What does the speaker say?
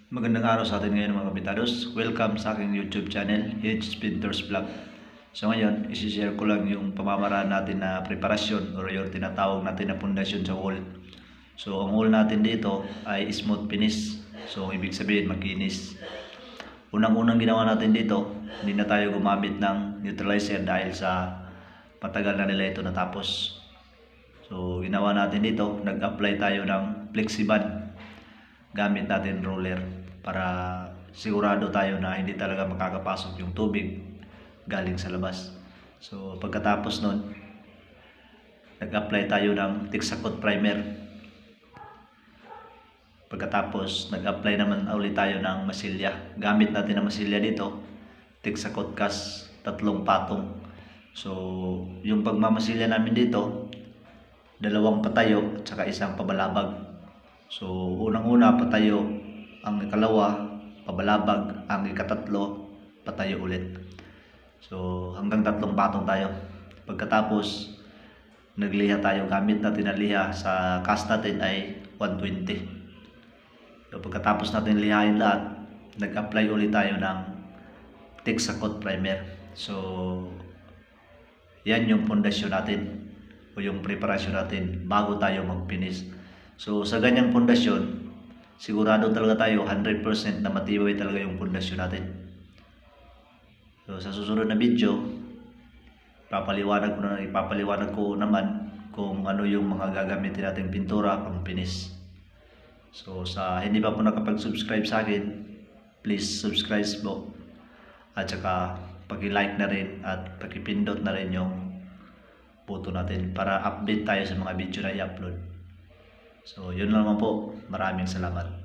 Magandang araw sa atin ngayon mga kapitados. Welcome sa aking YouTube channel, H. Pinters Vlog. So ngayon, isi-share ko lang yung pamamaraan natin na preparasyon o yung tinatawag natin na pundasyon sa wall. So ang wall natin dito ay smooth finish. So ibig sabihin makinis. Unang-unang ginawa natin dito, hindi na tayo gumamit ng neutralizer dahil sa matagal na nila ito natapos. So ginawa natin dito, nag-apply tayo ng flexiband gamit natin roller para sigurado tayo na hindi talaga makakapasok yung tubig galing sa labas. So pagkatapos nun, nag-apply tayo ng Texacoat primer. Pagkatapos nag-apply naman ulit tayo ng masilya. Gamit natin ang masilya dito, Texacoat Cast 3 patong. So yung pagmamasilya namin dito, 2 patayo at saka 1 pabalabag. So unang-una patayo, ang ikalawa pabalabag, ang ikatatlo patayo ulit. So hanggang 3 patong tayo. Pagkatapos nagliha tayo, gamit natin na liha sa cast natin ay 120. So pagkatapos natin lihain lahat, nag-apply ulit tayo ng Texacoat primer. So yan yung pundasyon natin o yung preparasyon natin bago tayo mag-finish. So sa ganyang pundasyon, sigurado talaga tayo 100% na matibay talaga yung pundasyon natin. So sa susunod na video, ipapaliwanag ko naman kung ano yung mga gagamitin natin pintura pang finish. So sa hindi pa po nakapag-subscribe sa akin, please subscribe po. At saka paki-like na rin at paki-pindot na rin yung photo natin para update tayo sa mga video na i-upload. So yun lang po. Maraming salamat.